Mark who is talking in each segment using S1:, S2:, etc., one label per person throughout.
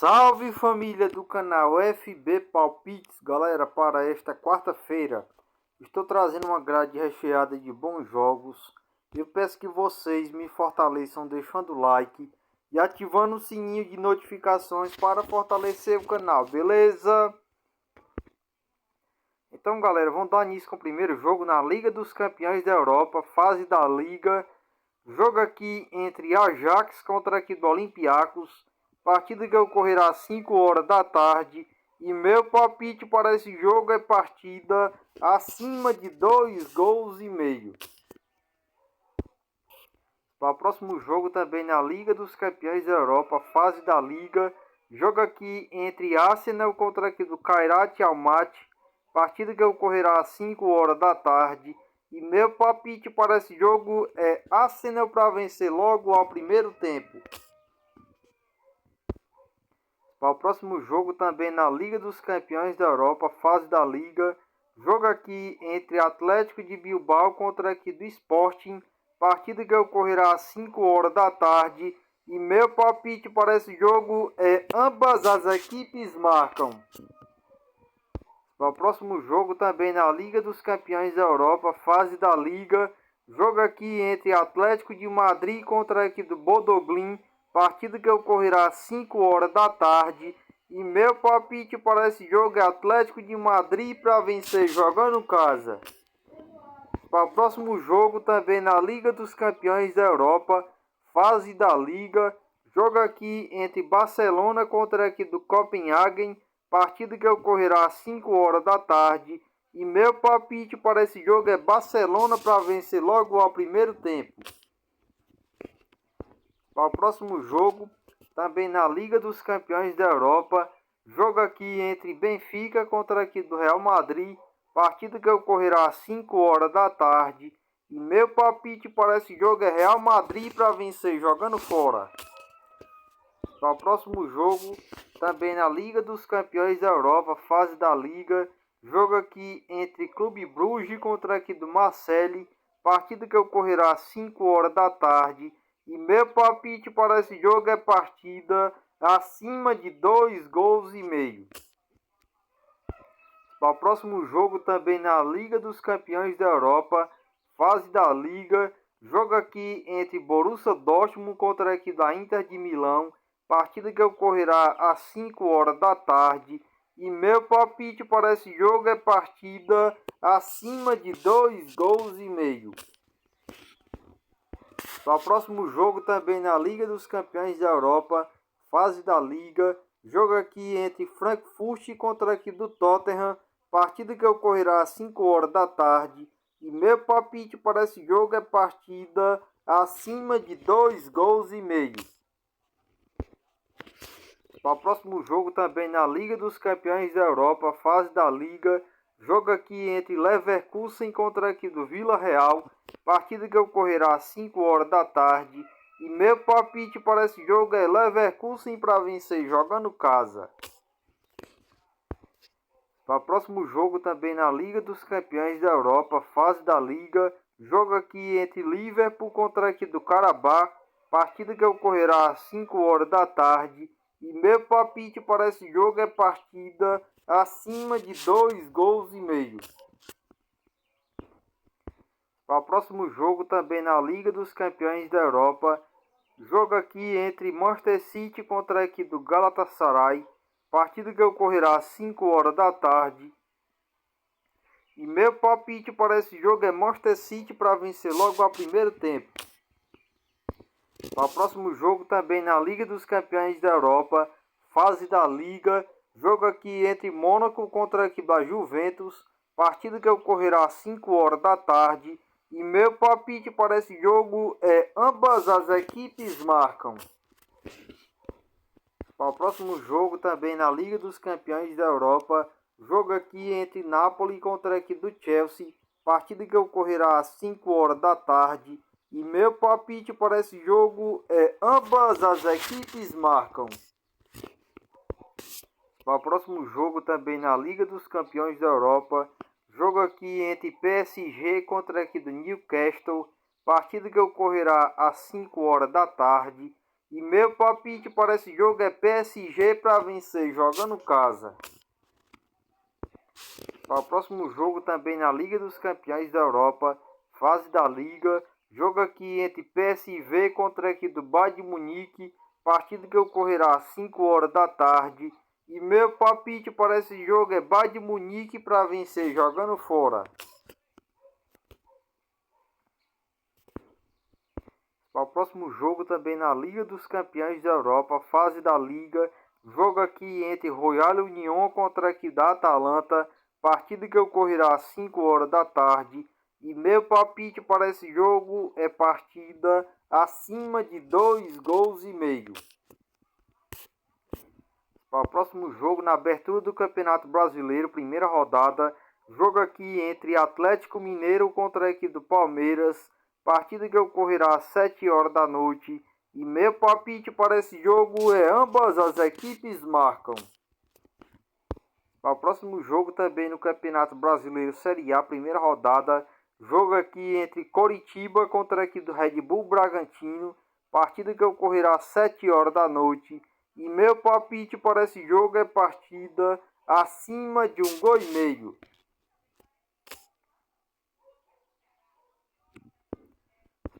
S1: Salve família do canal FB Palpites, galera, para esta quarta-feira estou trazendo uma grade recheada de bons jogos. Eu peço que vocês me fortaleçam deixando o like e ativando o sininho de notificações para fortalecer o canal, beleza? Então galera, vamos dar início com o primeiro jogo na Liga dos Campeões da Europa, fase da Liga. Jogo aqui entre Ajax contra aqui do Olympiacos. Partida que ocorrerá às 5 horas da tarde. E meu palpite para esse jogo é partida acima de 2 gols e meio. Para o próximo jogo também na Liga dos Campeões da Europa, fase da Liga. Jogo aqui entre Arsenal contra aqui do Kairat Almaty. Partida que ocorrerá às 5 horas da tarde. E meu palpite para esse jogo é Arsenal para vencer logo ao primeiro tempo. Para o próximo jogo também na Liga dos Campeões da Europa, fase da Liga. Jogo aqui entre Atlético de Bilbao contra aqui do Sporting. Partida que ocorrerá às 5 horas da tarde. E meu palpite para esse jogo é ambas as equipes marcam. Para o próximo jogo também na Liga dos Campeões da Europa, fase da Liga. Jogo aqui entre Atlético de Madrid contra a equipe do Bodo Glimt. Partida que ocorrerá às 5 horas da tarde. E meu palpite para esse jogo é Atlético de Madrid para vencer jogando casa. Para o próximo jogo também na Liga dos Campeões da Europa, fase da Liga. Jogo aqui entre Barcelona contra a equipe do Copenhagen. Partida que ocorrerá às 5 horas da tarde. E meu palpite para esse jogo é Barcelona para vencer logo ao primeiro tempo. Para o próximo jogo, também na Liga dos Campeões da Europa. Jogo aqui entre Benfica contra aqui do Real Madrid. Partida que ocorrerá às 5 horas da tarde. E meu palpite para esse jogo é Real Madrid para vencer jogando fora. Para o próximo jogo, também na Liga dos Campeões da Europa, fase da Liga. Jogo aqui entre Clube Bruges contra aqui do Marseille. Partida que ocorrerá às 5 horas da tarde. E meu palpite para esse jogo é partida acima de 2 gols e meio. Para o próximo jogo também na Liga dos Campeões da Europa, fase da Liga. Jogo aqui entre Borussia Dortmund contra aqui da Inter de Milão. Partida que ocorrerá às 5 horas da tarde. E meu palpite para esse jogo é partida acima de 2 gols e meio. Para o próximo jogo também na Liga dos Campeões da Europa, fase da Liga. Jogo aqui entre Frankfurt contra aqui do Tottenham. Partida que ocorrerá às 5 horas da tarde. E meu palpite para esse jogo é partida acima de 2 gols e meio. Para o próximo jogo também na Liga dos Campeões da Europa, fase da Liga. Jogo aqui entre Leverkusen contra aqui do Vila Real. Partida que ocorrerá às 5 horas da tarde. E meu palpite para esse jogo é Leverkusen para vencer jogando casa. Para o próximo jogo também na Liga dos Campeões da Europa, fase da Liga. Jogo aqui entre Liverpool contra aqui do Karabakh. Partida que ocorrerá às 5 horas da tarde. E meu palpite para esse jogo é partida acima de 2 gols e meio. Para o próximo jogo também na Liga dos Campeões da Europa. Jogo aqui entre Manchester City contra a equipe do Galatasaray. Partida que ocorrerá às 5 horas da tarde. E meu palpite para esse jogo é Manchester City para vencer logo ao primeiro tempo. Para o próximo jogo também na Liga dos Campeões da Europa, fase da Liga. Jogo aqui entre Mônaco contra a equipe da Juventus. Partida que ocorrerá às 5 horas da tarde. E meu palpite para esse jogo é ambas as equipes marcam. Para o próximo jogo também na Liga dos Campeões da Europa. Jogo aqui entre Napoli contra a equipe do Chelsea. Partida que ocorrerá às 5 horas da tarde. E meu palpite para esse jogo é ambas as equipes marcam. Para o próximo jogo também na Liga dos Campeões da Europa. Jogo aqui entre PSG contra a equipe do Newcastle. Partida que ocorrerá às 5 horas da tarde. E meu palpite para esse jogo é PSG para vencer, jogando casa. Para o próximo jogo também na Liga dos Campeões da Europa, fase da Liga. Jogo aqui entre PSV contra a equipe do Bayern de Munique. Partida que ocorrerá às 5 horas da tarde. E meu palpite para esse jogo é Bayern de Munique para vencer, jogando fora. Para o próximo jogo também na Liga dos Campeões da Europa, fase da Liga. Jogo aqui entre Royal Union contra a equipe da Atalanta. Partida que ocorrerá às 5 horas da tarde. E meu palpite para esse jogo é partida acima de 2 gols e meio. Para o próximo jogo na abertura do Campeonato Brasileiro, primeira rodada. Jogo aqui entre Atlético Mineiro contra a equipe do Palmeiras. Partida que ocorrerá às 7 horas da noite. E meu palpite para esse jogo é ambas as equipes marcam. Para o próximo jogo também no Campeonato Brasileiro Série A, primeira rodada. Jogo aqui entre Coritiba contra a equipe do Red Bull Bragantino. Partida que ocorrerá às 7 horas da noite. E meu palpite para esse jogo é partida acima de 1 gol e meio.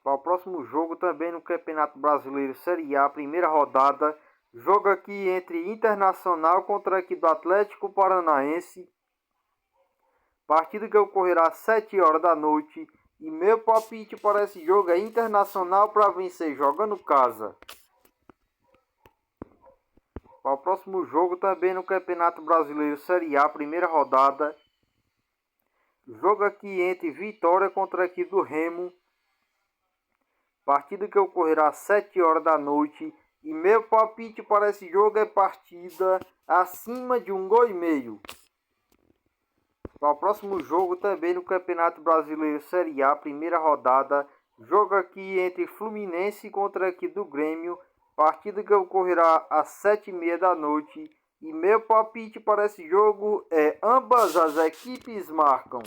S1: Para o próximo jogo também no Campeonato Brasileiro Série A, primeira rodada. Jogo aqui entre Internacional contra a equipe do Atlético Paranaense. Partida que ocorrerá às 7 horas da noite. E meu palpite para esse jogo é Internacional para vencer, jogando casa. Para o próximo jogo também no Campeonato Brasileiro Série A, primeira rodada. Jogo aqui entre Vitória contra a equipe do Remo. Partida que ocorrerá às 7 horas da noite. E meu palpite para esse jogo é partida acima de 1 gol e meio. Para o próximo jogo também no Campeonato Brasileiro Série A, primeira rodada. Jogo aqui entre Fluminense contra a equipe do Grêmio. Partida que ocorrerá às 7h30 da noite. E meu palpite para esse jogo é ambas as equipes marcam.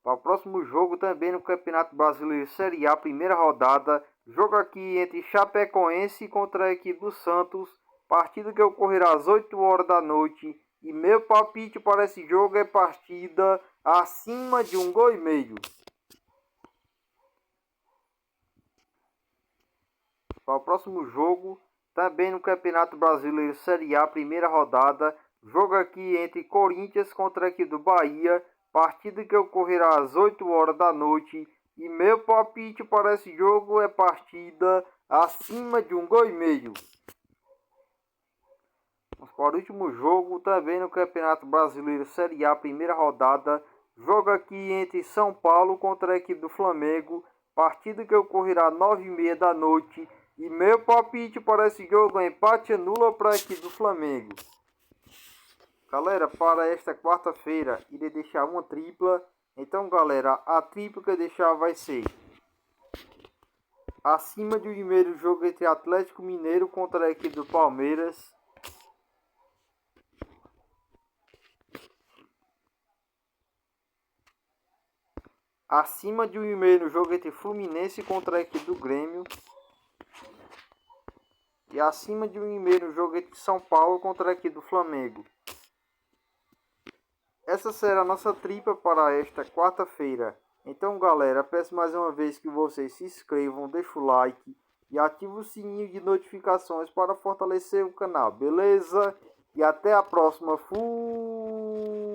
S1: Para o próximo jogo também no Campeonato Brasileiro Série A, primeira rodada. Jogo aqui entre Chapecoense contra a equipe do Santos. Partida que ocorrerá às 8 horas da noite. E meu palpite para esse jogo é partida acima de 1 gol e meio. Para o próximo jogo, também no Campeonato Brasileiro Série A, primeira rodada. Jogo aqui entre Corinthians contra a equipe do Bahia. Partida que ocorrerá às 8 horas da noite. E meu palpite para esse jogo é partida acima de 1 gol e meio. Vamos para o último jogo, também no Campeonato Brasileiro Série A, primeira rodada. Jogo aqui entre São Paulo contra a equipe do Flamengo. Partida que ocorrerá às 9h30 da noite. E meu palpite para esse jogo é empate nula para a equipe do Flamengo. Galera, para esta quarta-feira irei deixar uma tripla. Então, galera, a tripla que eu deixar vai ser acima do primeiro jogo entre Atlético Mineiro contra a equipe do Palmeiras. Acima de 1,5 no jogo entre Fluminense contra a equipe do Grêmio. E acima de 1,5 no jogo entre São Paulo contra a equipe do Flamengo. Essa será a nossa tripla para esta quarta-feira. Então, galera, peço mais uma vez que vocês se inscrevam, deixem o like e ativem o sininho de notificações para fortalecer o canal, beleza? E até a próxima. Fui!